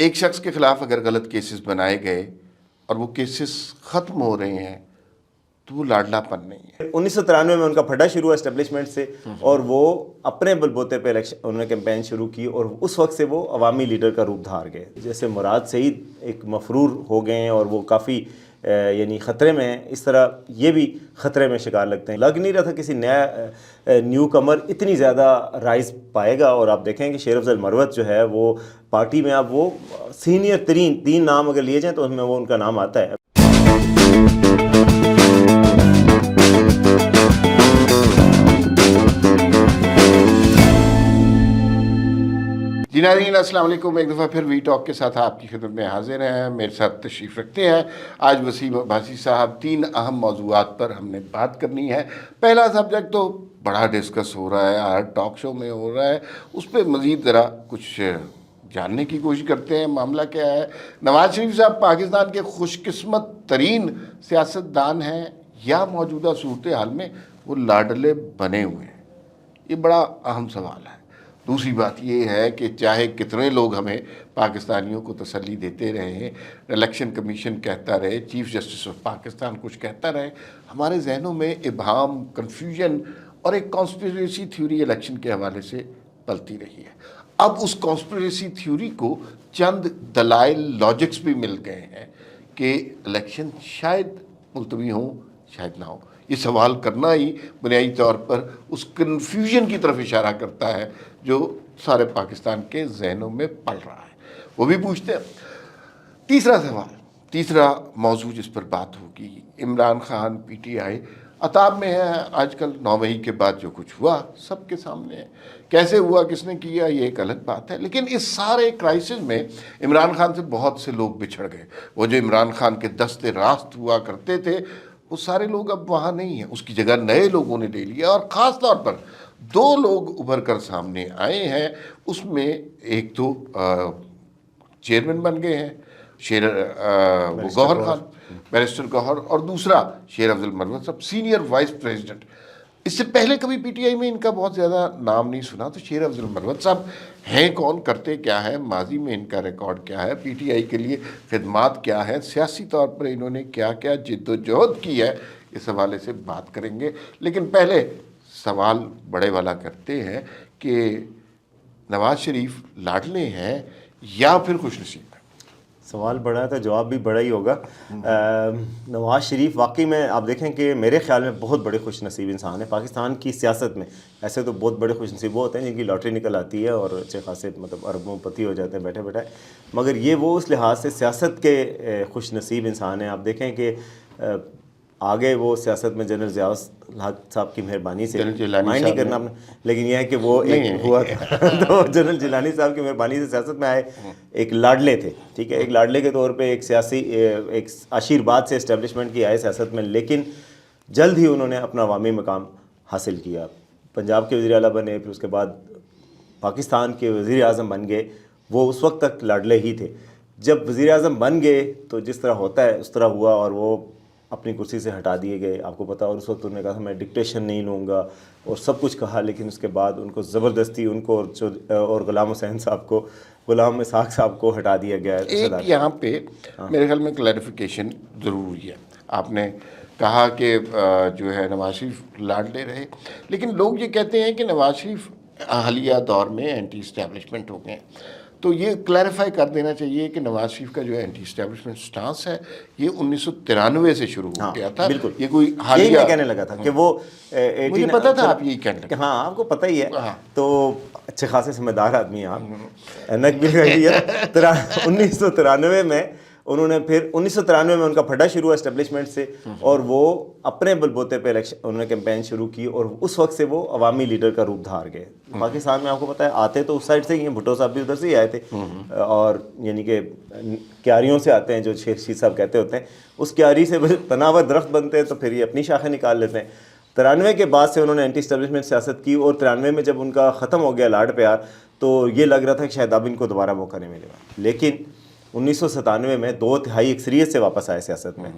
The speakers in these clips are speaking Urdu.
ایک شخص کے خلاف اگر غلط کیسز بنائے گئے اور وہ کیسز ختم ہو رہے ہیں تو وہ لاڈلا پن نہیں ہے۔ 1993 میں ان کا پھڈا شروع ہوا اسٹیبلشمنٹ سے، اور وہ اپنے بل بوتے پہ انہوں نے کیمپین شروع کی، اور اس وقت سے وہ عوامی لیڈر کا روپ دھار گئے۔ جیسے مراد سعید ایک مفرور ہو گئے ہیں اور وہ کافی یعنی خطرے میں ہیں، اس طرح یہ بھی خطرے میں شکار لگتے ہیں۔ لگ نہیں رہا تھا کسی نیا نیو کمر اتنی زیادہ رائز پائے گا، اور آپ دیکھیں کہ شیر افضل مروت جو ہے وہ پارٹی میں اب وہ سینئر ترین 3 نام اگر لیے جائیں تو اس میں وہ ان کا نام آتا ہے۔ جی ناظرین السلام علیکم، ایک دفعہ پھر وی ٹاک کے ساتھ آپ کی خدمت میں حاضر ہیں۔ میرے ساتھ تشریف رکھتے ہیں آج وسیم عباسی صاحب۔ 3 اہم موضوعات پر ہم نے بات کرنی ہے۔ پہلا سبجیکٹ تو بڑا ڈسکس ہو رہا ہے، ہر ٹاک شو میں ہو رہا ہے، اس پہ مزید ذرا کچھ جاننے کی کوشش کرتے ہیں۔ معاملہ کیا ہے؟ نواز شریف صاحب پاکستان کے خوش قسمت ترین سیاستدان ہیں یا موجودہ صورتحال میں وہ لاڈلے بنے ہوئے ہیں؟ یہ بڑا اہم سوال ہے۔ دوسری بات یہ ہے کہ چاہے کتنے لوگ ہمیں پاکستانیوں کو تسلی دیتے رہے، الیکشن کمیشن کہتا رہے، چیف جسٹس آف پاکستان کچھ کہتا رہے، ہمارے ذہنوں میں ابہام، کنفیوژن اور ایک کانسپیریسی تھیوری الیکشن کے حوالے سے پلتی رہی ہے۔ اب اس کانسپیریسی تھیوری کو چند دلائل، لاجکس بھی مل گئے ہیں کہ الیکشن شاید ملتوی ہوں، شاید نہ ہو۔ یہ سوال کرنا ہی بنیادی طور پر اس کنفیوژن کی طرف اشارہ کرتا ہے جو سارے پاکستان کے ذہنوں میں پل رہا ہے، وہ بھی پوچھتے ہیں۔ تیسرا سوال، تیسرا موضوع جس پر بات ہوگی، Imran Khan P T I عطاب میں ہے۔ آج کل 9 مئی کے بعد جو کچھ ہوا سب کے سامنے ہے، کیسے ہوا، کس نے کیا، یہ ایک الگ بات ہے۔ لیکن اس سارے کرائسس میں عمران خان سے بہت سے لوگ بچھڑ گئے۔ وہ جو عمران خان کے دست راست ہوا کرتے تھے وہ سارے لوگ اب وہاں نہیں ہیں، اس کی جگہ نئے لوگوں نے لے لیا، اور خاص طور پر 2 لوگ ابھر کر سامنے آئے ہیں۔ اس میں ایک تو چیئرمین بن گئے ہیں وہ گوہر خان، بیرسٹر گوہر، اور دوسرا شیر افضل مروت صاحب، سینئر وائس پریزیڈنٹ۔ اس سے پہلے کبھی پی ٹی آئی میں ان کا بہت زیادہ نام نہیں سنا، تو شیر افضل مروت صاحب ہیں کون، کرتے کیا ہے، ماضی میں ان کا ریکارڈ کیا ہے، پی ٹی آئی کے لیے خدمات کیا ہے، سیاسی طور پر انہوں نے کیا کیا جد و جہد کی ہے، اس حوالے سے بات کریں گے۔ لیکن پہلے سوال بڑے والا کرتے ہیں کہ نواز شریف لاڈلے ہیں یا پھر خوش نصیب ہیں؟ سوال بڑا ہے تو جواب بھی بڑا ہی ہوگا۔ نواز شریف واقعی میں آپ دیکھیں کہ میرے خیال میں بہت بڑے خوش نصیب انسان ہیں پاکستان کی سیاست میں۔ ایسے تو بہت بڑے خوش نصیب وہ ہوتے ہیں جن کی لاٹری نکل آتی ہے اور اچھے خاصے مطلب اربوں پتی ہو جاتے ہیں بیٹھے بیٹھے، مگر یہ وہ اس لحاظ سے سیاست کے خوش نصیب انسان ہیں۔ آپ دیکھیں کہ آگے وہ سیاست میں جنرل ضیاء الحق صاحب کی مہربانی سے، مائنڈ نہیں کرنا لیکن یہ ہے کہ وہ ایک ہوا تو جنرل جیلانی صاحب کی مہربانی سے سیاست میں آئے، ایک لاڈلے تھے، ٹھیک ہے، ایک لاڈلے کے طور پہ ایک سیاسی ایک آشیرواد سے اسٹیبلشمنٹ کی آئے سیاست میں، لیکن جلد ہی انہوں نے اپنا عوامی مقام حاصل کیا۔ پنجاب کے وزیر اعلیٰ بنے، پھر اس کے بعد پاکستان کے وزیر اعظم بن گئے۔ وہ اس وقت تک لاڈلے ہی تھے، جب وزیر اعظم بن گئے تو جس طرح ہوتا ہے اس طرح ہوا، اور وہ اپنی کرسی سے ہٹا دیے گئے، آپ کو پتا۔ اور اس وقت انہوں نے کہا تھا میں ڈکٹیشن نہیں لوں گا اور سب کچھ کہا، لیکن اس کے بعد ان کو زبردستی ان کو اور غلام حسین صاحب کو، غلام اسحاق صاحب کو ہٹا دیا گیا ہے۔ ایک یہاں پہ میرے خیال میں کلیریفیکیشن ضروری ہے۔ آپ نے کہا کہ جو ہے نواز شریف لاڈلے رہے، لیکن لوگ یہ کہتے ہیں کہ نواز شریف حالیہ دور میں اینٹی اسٹیبلشمنٹ ہو گئے ہیں، تو یہ کلیریفائی کر دینا چاہیے کہ نواز شریف کا جو اینٹی اسٹیبلشمنٹ سٹانس ہے یہ 1993 سے شروع ہو گیا تھا۔ بالکل، یہ کوئی یہی حالیہ میں کہنے لگا تھا کہ وہ مجھے پتا تھا آپ یہی کہنے لگے۔ ہاں آپ کو پتہ ہی ہے، تو اچھے خاصے سمجھ دار آدمی ہیں آپ۔ اینک بھی لگائی ہے۔ 1993 میں انہوں نے، پھر 1993 میں ان کا پھڈا شروع ہوا اسٹیبلشمنٹ سے، اور وہ اپنے بل بوتے پہ انہوں نے کیمپین شروع کی، اور اس وقت سے وہ عوامی لیڈر کا روپ دھار گئے۔ پاکستان میں آپ کو پتہ ہے آتے تو اس سائڈ سے ہی ہیں، بھٹو صاحب بھی ادھر سے ہی آئے تھے، اور یعنی کہ کیاریوں سے آتے ہیں جو شیر صاحب کہتے ہوتے ہیں، اس کیاری سے تناور درخت بنتے ہیں تو پھر یہ اپنی شاخیں نکال لیتے ہیں۔ 93 کے بعد سے انہوں نے اینٹی اسٹیبلشمنٹ سیاست کی، اور 93 میں جب ان کا ختم ہو گیا لاڈ پیار تو یہ لگ رہا تھا کہ شاید اب ان کو دوبارہ موقع نہیں ملے گا، لیکن 1997 میں 2/3 اکثریت سے واپس آئے سیاست میں،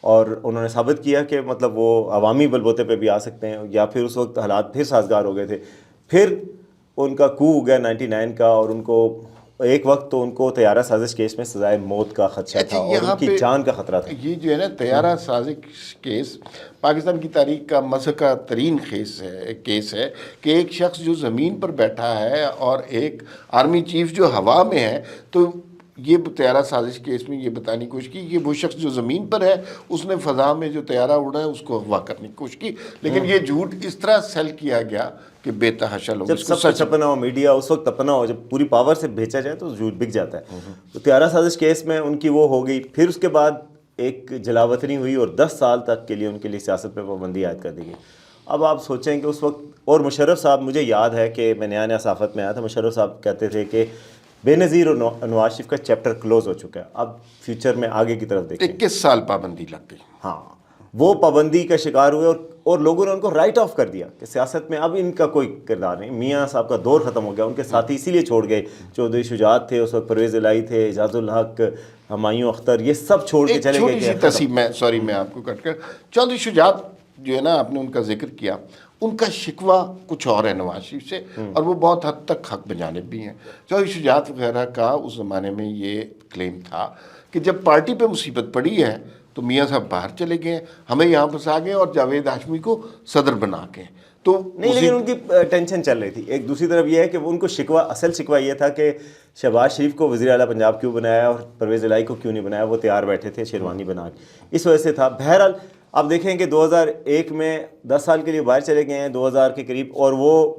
اور انہوں نے ثابت کیا کہ مطلب وہ عوامی بل بوتے پہ بھی آ سکتے ہیں، یا پھر اس وقت حالات پھر سازگار ہو گئے تھے۔ پھر ان کا کو ہو گیا 99 کا، اور ان کو ایک وقت تو ان کو طیارہ سازش کیس میں سزائے موت کا خدشہ تھا اور ان کی جان کا خطرہ تھا. یہ جو ہے نا طیارہ سازش کیس پاکستان کی تاریخ کا مضحکہ ترین کیس ہے کہ ایک شخص جو زمین پر بیٹھا ہے اور ایک آرمی چیف جو ہوا میں ہے، تو یہ طیارہ سازش کیس میں یہ بتانے کی کوشش کی کہ وہ شخص جو زمین پر ہے اس نے فضا میں جو طیارہ اڑا ہے اس کو اغوا کرنے کی کوشش کی، لیکن یہ جھوٹ اس طرح سیل کیا گیا کہ بے تحاشا لوگ جب اس کو سب کچھ اپنا ہو، میڈیا اس وقت اپنا ہو، جب پوری پاور سے بھیجا جائے تو جھوٹ بک جاتا ہے. تو طیارہ سازش کیس میں ان کی وہ ہو گئی. پھر اس کے بعد ایک جلاوطنی ہوئی اور 10 سال تک کے لیے ان کے لیے سیاست پہ پابندی عائد کر دی گئی. اب آپ سوچیں کہ اس وقت، اور مشرف صاحب، مجھے یاد ہے کہ میں نیا صحافت میں آیا تھا، مشرف صاحب کہتے تھے کہ بے نظیر اور نواز شریف کا چیپٹر کلوز ہو چکا ہے، اب فیوچر میں آگے کی طرف دیکھیں. 21 سال پابندی لگ گئی. ہاں، وہ پابندی کا شکار ہوئے اور لوگوں نے ان کو رائٹ آف کر دیا کہ سیاست میں اب ان کا کوئی کردار نہیں. میاں صاحب کا دور ختم ہو گیا. ان کے ساتھی اسی لیے چھوڑ گئے. چودھری شجاعت تھے اس وقت، پرویز الہی تھے، اعجاز الحق، ہمایوں اختر، یہ سب چھوڑ کے چلے گئے. چھوٹی سی تصحیح میں آپ کو کٹ کر، چودھری شجاعت جو ہے نا، آپ نے ان کا ذکر کیا، ان کا شکوہ کچھ اور ہے نواز شریف سے، اور وہ بہت حد تک حق بجانب بھی ہیں. چودھری شجاعت وغیرہ کا اس زمانے میں یہ کلیم تھا کہ جب پارٹی پہ مصیبت پڑی ہے تو میاں صاحب باہر چلے گئے، ہمیں یہاں پھنسا گئے اور جاوید ہاشمی کو صدر بنا کے. تو نہیں، لیکن ان کی ٹینشن چل رہی تھی. ایک دوسری طرف یہ ہے کہ ان کو اصل شکوہ یہ تھا کہ شہباز شریف کو وزیر اعلیٰ پنجاب کیوں بنایا اور پرویز الہی کو کیوں نہیں بنایا. وہ تیار بیٹھے تھے شیروانی بنا کے، اس وجہ سے تھا. بہرحال آپ دیکھیں کہ 2001 میں 10 سال کے لیے باہر چلے گئے ہیں 2000 کے قریب، اور وہ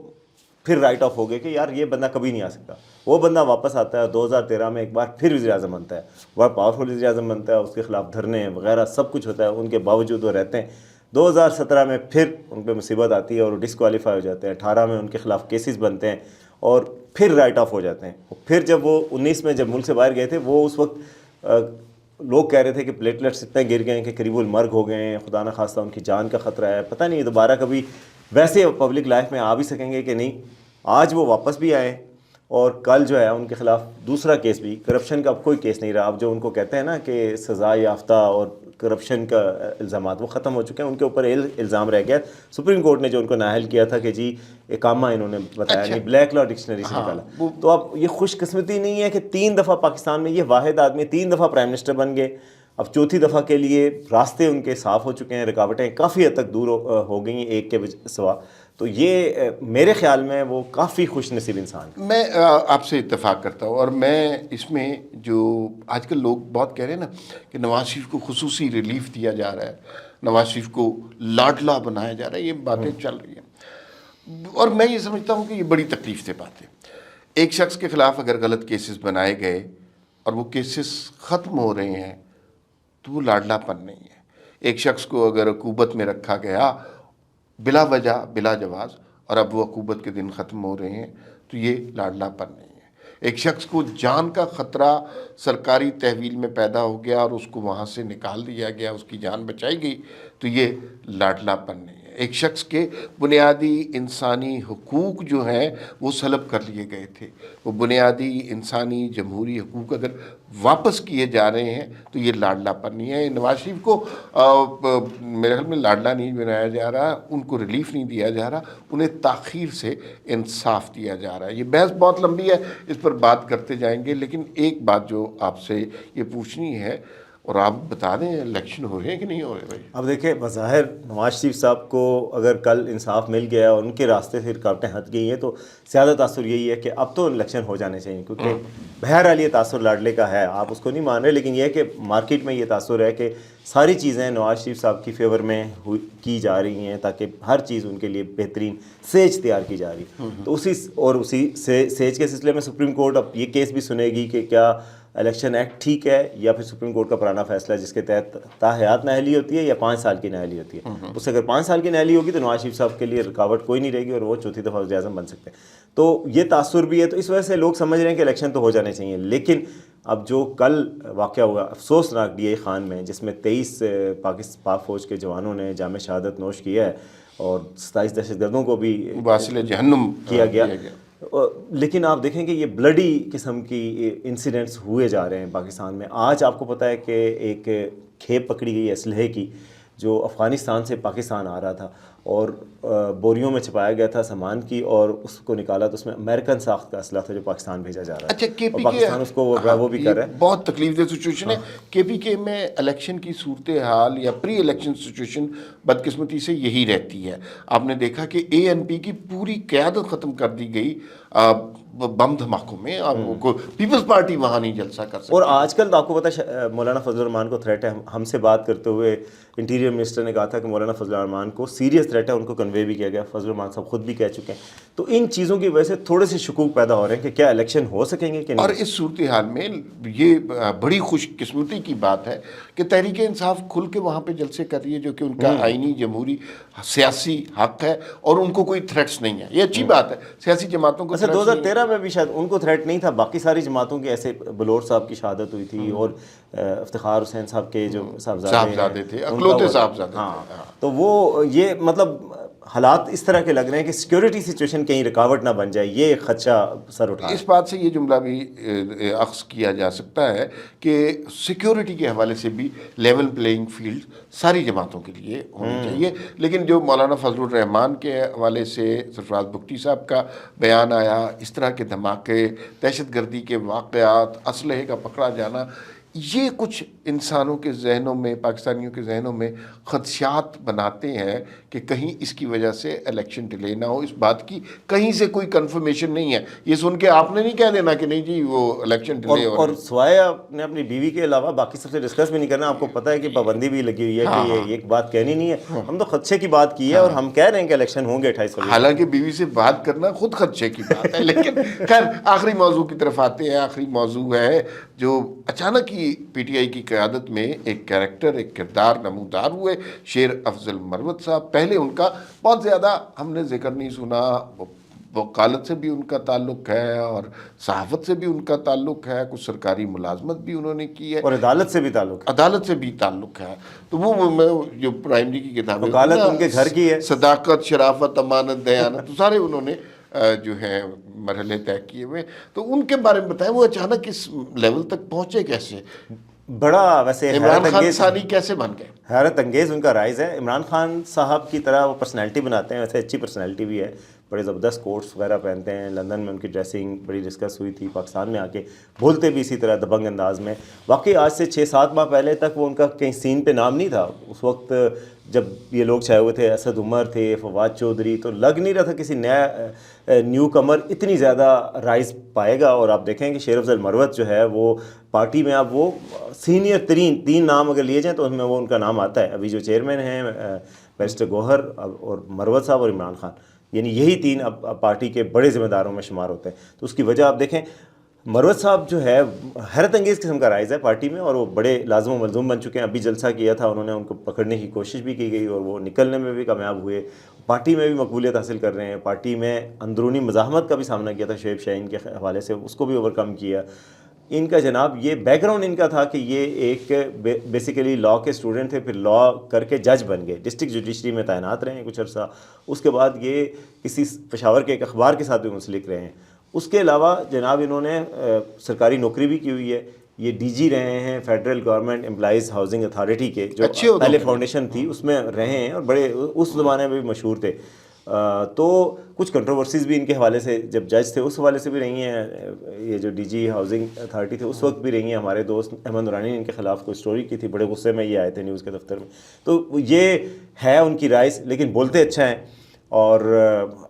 پھر رائٹ آف ہو گئے کہ یار یہ بندہ کبھی نہیں آ سکتا. وہ بندہ واپس آتا ہے 2013 میں، ایک بار پھر وزیر اعظم بنتا ہے، بہت پاورفل وزیر اعظم بنتا ہے، اس کے خلاف دھرنے وغیرہ سب کچھ ہوتا ہے، ان کے باوجود وہ رہتے ہیں. 2017 میں پھر ان پہ مصیبت آتی ہے اور وہ ڈسکوالیفائی ہو جاتے ہیں. 18 میں ان کے خلاف کیسز بنتے ہیں اور پھر رائٹ آف ہو جاتے ہیں. پھر جب وہ 19 میں جب ملک سے باہر گئے تھے، وہ اس وقت لوگ کہہ رہے تھے کہ پلیٹلیٹس اتنے گر گئے ہیں کہ قریب المرگ ہو گئے ہیں، خدا نہ خواستہ ان کی جان کا خطرہ ہے. پتہ نہیں دوبارہ کبھی ویسے پبلک لائف میں آ بھی سکیں گے کہ نہیں. آج وہ واپس بھی آئے اور کل جو ہے ان کے خلاف دوسرا کیس بھی، کرپشن کا اب کوئی کیس نہیں رہا. اب جو ان کو کہتے ہیں نا کہ سزا یافتہ اور کرپشن کا الزامات، وہ ختم ہو چکے ہیں. ان کے اوپر الزام رہ گیا سپریم کورٹ نے جو ان کو نااہل کیا تھا کہ جی اقامہ انہوں نے بتایا نہیں، بلیک لا ڈکشنری سے نکالا. تو اب یہ خوش قسمتی نہیں ہے کہ 3 دفعہ پاکستان میں یہ واحد آدمی 3 دفعہ پرائم منسٹر بن گئے. اب 4تھی دفعہ کے لیے راستے ان کے صاف ہو چکے ہیں، رکاوٹیں کافی حد تک دور ہو گئی ہیں ایک کے سوا. تو یہ میرے خیال میں وہ کافی خوش نصیب انسان ہے. میں آپ سے اتفاق کرتا ہوں، اور میں اس میں جو آج کل لوگ بہت کہہ رہے ہیں نا کہ نواز شریف کو خصوصی ریلیف دیا جا رہا ہے، نواز شریف کو لاڈلا بنایا جا رہا ہے، یہ باتیں چل رہی ہیں، اور میں یہ سمجھتا ہوں کہ یہ بڑی تکلیف دہ بات ہے. ایک شخص کے خلاف اگر غلط کیسز بنائے گئے اور وہ کیسز ختم ہو رہے ہیں تو وہ لاڈلا پن نہیں ہے. ایک شخص کو اگر عقوبت میں رکھا گیا بلا وجہ بلا جواز، اور اب وہ عقوبت کے دن ختم ہو رہے ہیں، تو یہ لاڈلا پن نہیں ہے. ایک شخص کو جان کا خطرہ سرکاری تحویل میں پیدا ہو گیا اور اس کو وہاں سے نکال دیا گیا، اس کی جان بچائی گئی، تو یہ لاڈلا پن نہیں ہے. ایک شخص کے بنیادی انسانی حقوق جو ہیں وہ سلب کر لیے گئے تھے. وہ بنیادی انسانی جمہوری حقوق اگر واپس کیے جا رہے ہیں تو یہ لاڈلا پن نہیں ہے. نواز شریف کو میرے خیال میں لاڈلا نہیں بنایا جا رہا، ان کو ریلیف نہیں دیا جا رہا، انہیں تاخیر سے انصاف دیا جا رہا ہے. یہ بحث بہت لمبی ہے، اس پر بات کرتے جائیں گے، لیکن ایک بات جو آپ سے یہ پوچھنی ہے، اور آپ بتا دیں الیکشن ہو رہے ہیں کہ نہیں ہو رہے بھائی؟ اب دیکھیں، بظاہر نواز شریف صاحب کو اگر کل انصاف مل گیا اور ان کے راستے سے رکاوٹیں ہٹ گئی ہیں تو زیادہ تاثر یہی ہے کہ اب تو الیکشن ہو جانے چاہیے. کیونکہ بہرحال یہ تاثر لاڈلے کا ہے، آپ اس کو نہیں مان رہے، لیکن یہ ہے کہ مارکیٹ میں یہ تاثر ہے کہ ساری چیزیں نواز شریف صاحب کی فیور میں کی جا رہی ہیں تاکہ ہر چیز ان کے لیے بہترین سیج تیار کی جا رہی ہے. تو اسی سیج کے سلسلے میں سپریم کورٹ اب یہ کیس بھی سنے گی کہ کیا الیکشن ایکٹ ٹھیک ہے یا پھر سپریم کورٹ کا پرانا فیصلہ جس کے تحت تاحیات نااہلی ہوتی ہے یا 5 سال کی نااہلی ہوتی ہے. اس سے اگر 5 سال کی نااہلی ہوگی تو نواز شریف صاحب کے لیے رکاوٹ کوئی نہیں رہے گی اور وہ 4تھی دفعہ وزیر اعظم بن سکتے ہیں. تو یہ تاثر بھی ہے. تو اس وجہ سے لوگ سمجھ رہے ہیں کہ الیکشن تو ہو جانے چاہیے. لیکن اب جو کل واقعہ ہوا افسوسناک ڈی اے خان میں، جس میں 23 پاک فوج کے جوانوں نے جام شہادت نوش کیا ہے اور 27 دہشت گردوں کو بھی واصل جہنم کیا گیا. لیکن آپ دیکھیں کہ یہ بلڈی قسم کی انسیڈنٹس ہوئے جا رہے ہیں پاکستان میں. آج آپ کو پتہ ہے کہ ایک کھیپ پکڑی گئی اسلحے کی جو افغانستان سے پاکستان آ رہا تھا. اور بوریوں میں چھپایا گیا تھا سامان کی, اور اس کو نکالا تو اس میں امریکن ساخت کا اسلحہ تھا جو پاکستان بھیجا جا رہا ہے. اچھا کے اور پی پاکستان اس کو وہ بھی کر رہا ہے. بہت تکلیف دہ سچویشن ہے. کے پی کے میں الیکشن کی صورتحال یا پری الیکشن سچویشن بدقسمتی سے یہی رہتی ہے. آپ نے دیکھا کہ اے این پی کی پوری قیادت ختم کر دی گئی بم دھماکوں میں, پیپلز پارٹی وہاں نہیں جلسہ کر سکتی. اور آج کل آپ کو پتہ ہے مولانا فضل الرحمان کو تھریٹ ہے. ہم سے بات کرتے ہوئے انٹیریئر منسٹر نے کہا تھا کہ مولانا فضل الرحمان کو سیریس تھریٹ ہے, ان کو کنوے بھی کیا گیا. فضل الرحمان صاحب خود بھی کہہ چکے ہیں. تو ان چیزوں کی وجہ سے تھوڑے سے شکوک پیدا ہو رہے ہیں کہ کیا الیکشن ہو سکیں گے کہ نہیں. اور اس صورتحال میں یہ بڑی خوش قسمتی کی بات ہے کہ تحریک انصاف کھل کے وہاں پہ جلسے کر رہی ہے, جو کہ ان کا آئینی جمہوری سیاسی حق ہے, اور ان کو کوئی تھریٹس نہیں ہے. یہ اچھی بات ہے. سیاسی جماعتوں کو 2013 میں بھی شاید ان کو تھریٹ نہیں تھا, باقی ساری جماعتوں کے ایسے بلور صاحب کی شہادت ہوئی تھی, اور افتخار حسین صاحب کے جو صاحبزادے تھے, اکلوتے صاحبزادے. ہاں, تو وہ یہ مطلب حالات اس طرح کے لگ رہے ہیں کہ سیکیورٹی سچویشن کہیں رکاوٹ نہ بن جائے, یہ ایک خدشہ سر اٹھا ہے. اس بات سے یہ جملہ بھی اخذ کیا جا سکتا ہے کہ سیکیورٹی کے حوالے سے بھی لیول پلینگ فیلڈ ساری جماعتوں کے لیے ہونی چاہیے. لیکن جو مولانا فضل الرحمان کے حوالے سے سرفراز بگٹی صاحب کا بیان آیا, اس طرح کے دھماکے, دہشت گردی کے واقعات, اسلحے کا پکڑا جانا, یہ کچھ انسانوں کے ذہنوں میں, پاکستانیوں کے ذہنوں میں خدشات بناتے ہیں کہ کہیں اس کی وجہ سے الیکشن ڈیلے نہ ہو. اس بات کی کہیں سے کوئی کنفرمیشن نہیں ہے. یہ سن کے آپ نے نہیں کہہ دینا کہ نہیں جی وہ الیکشن ڈیلے ہو. اور سوائے آپ نے اپنی بیوی کے علاوہ باقی سب سے ڈسکس بھی نہیں کرنا. آپ کو پتہ ہے کہ پابندی بھی لگی ہوئی ہے کہ یہ ایک بات کہنی نہیں ہے. ہم تو خدشے کی بات کی ہے, اور ہم کہہ رہے ہیں کہ الیکشن ہوں گے 28 فروری. حالانکہ بیوی سے بات کرنا خود خدشے کی بات ہے. لیکن خیر آخری موضوع کی طرف آتے ہیں. آخری موضوع ہے جو اچانک ہی پی ٹی آئی کی قیادت میں ایک کیریکٹر, ایک کردار نمودار ہوئے, شیر افضل مروت صاحب. پہلے ان کا بہت زیادہ ہم نے ذکر نہیں سنا. وکالت سے بھی ان کا تعلق ہے, اور صحافت سے بھی ان کا تعلق ہے, کچھ سرکاری ملازمت بھی انہوں نے کی ہے, اور عدالت سے بھی تعلق ہے. عدالت سے بھی تعلق ہے. تو وہ میں جو پرائمری کی کتابیں, وکالت ان کے گھر کی ہے, صداقت, شرافت, امانت, دیانت, تو سارے انہوں نے جو ہیں مرحلے طے کیے ہوئے. تو ان کے بارے میں بتائیں, وہ اچانک اس لیول تک پہنچے کیسے؟ بڑا ویسے عمران خان ثانی کیسے بن گئے؟ حیرت انگیز ان کا رائز ہے. عمران خان صاحب کی طرح وہ پرسنالٹی بناتے ہیں, ویسے اچھی پرسنالٹی بھی ہے, بڑے زبردست کوٹس وغیرہ پہنتے ہیں. لندن میں ان کی ڈریسنگ بڑی ڈسکس ہوئی تھی, پاکستان میں آ کے بولتے بھی اسی طرح دبنگ انداز میں. واقعی آج سے 6-7 ماہ پہلے تک وہ ان کا کہیں سین پہ نام نہیں تھا. اس وقت جب یہ لوگ چھائے ہوئے تھے, اسد عمر تھے, فواد چودھری, تو لگ نہیں رہا تھا کسی نیو کمر اتنی زیادہ رائز پائے گا. اور آپ دیکھیں کہ شیر افضل مروت جو ہے وہ پارٹی میں اب وہ سینئر ترین 3 نام اگر لیے جائیں تو اس میں وہ ان کا نام آتا ہے. ابھی جو چیئرمین ہیں بیرسٹر گوہر اور مروت صاحب اور عمران خان, یعنی یہی 3 اب پارٹی کے بڑے ذمہ داروں میں شمار ہوتے ہیں. تو اس کی وجہ آپ دیکھیں, مروت صاحب جو ہے حیرت انگیز قسم کا رائز ہے پارٹی میں, اور وہ بڑے لازم و ملزوم بن چکے ہیں. ابھی جلسہ کیا تھا انہوں نے, ان کو پکڑنے کی کوشش بھی کی گئی اور وہ نکلنے میں بھی کامیاب ہوئے. پارٹی میں بھی مقبولیت حاصل کر رہے ہیں. پارٹی میں اندرونی مزاحمت کا بھی سامنا کیا تھا شعیب شاہین کے حوالے سے, اس کو بھی اوور کم کیا. ان کا جناب یہ بیک گراؤنڈ ان کا تھا کہ یہ ایک بیسیکلی لاء کے اسٹوڈنٹ تھے, پھر لاء کر کے جج بن گئے, ڈسٹرکٹ جوڈیشری میں تعینات رہے ہیں کچھ عرصہ. اس کے بعد یہ کسی پشاور کے ایک اخبار کے ساتھ بھی منسلک رہے ہیں. اس کے علاوہ جناب انہوں نے سرکاری نوکری بھی کی ہوئی ہے. یہ ڈی جی رہے ہیں federal government employees housing authority کے, جو پہلے فاؤنڈیشن تھی اس میں رہے ہیں, اور بڑے اس زمانے میں بھی مشہور تھے. تو کچھ کنٹروورسیز بھی ان کے حوالے سے, جب جج تھے اس حوالے سے بھی رہی ہیں. یہ جو ڈی جی ہاؤسنگ اتھارٹی تھے اس وقت بھی رہی ہیں. ہمارے دوست احمد نورانی نے ان کے خلاف کوئی اسٹوری کی تھی, بڑے غصے میں یہ آئے تھے نیوز کے دفتر میں. تو یہ ہے ان کی رائز, لیکن بولتے اچھا ہیں. اور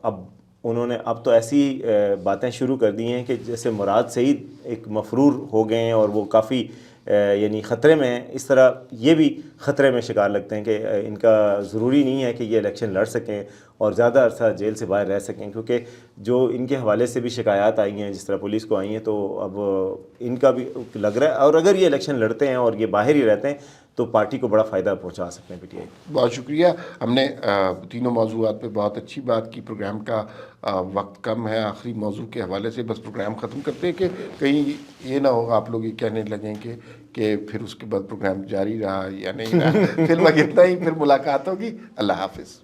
اب انہوں نے اب تو ایسی باتیں شروع کر دی ہیں کہ جیسے مراد سعید ایک مفرور ہو گئے ہیں, اور وہ کافی یعنی خطرے میں ہیں. اس طرح یہ بھی خطرے میں شکار لگتے ہیں کہ ان کا ضروری نہیں ہے کہ یہ الیکشن لڑ سکیں اور زیادہ عرصہ جیل سے باہر رہ سکیں, کیونکہ جو ان کے حوالے سے بھی شکایات آئی ہیں جس طرح پولیس کو آئی ہیں, تو اب ان کا بھی لگ رہا ہے. اور اگر یہ الیکشن لڑتے ہیں اور یہ باہر ہی رہتے ہیں تو پارٹی کو بڑا فائدہ پہنچا سکتے ہیں پی ٹی آئی. بہت شکریہ. ہم نے تینوں موضوعات پہ بہت اچھی بات کی. پروگرام کا وقت کم ہے. آخری موضوع کے حوالے سے بس پروگرام ختم کرتے ہیں کہ کہیں یہ نہ ہوگا آپ لوگ یہ کہنے لگیں کہ پھر اس کے بعد پروگرام جاری رہا یا نہیں رہا. فی الوقت اتنا ہی, پھر ملاقات ہوگی. اللہ حافظ.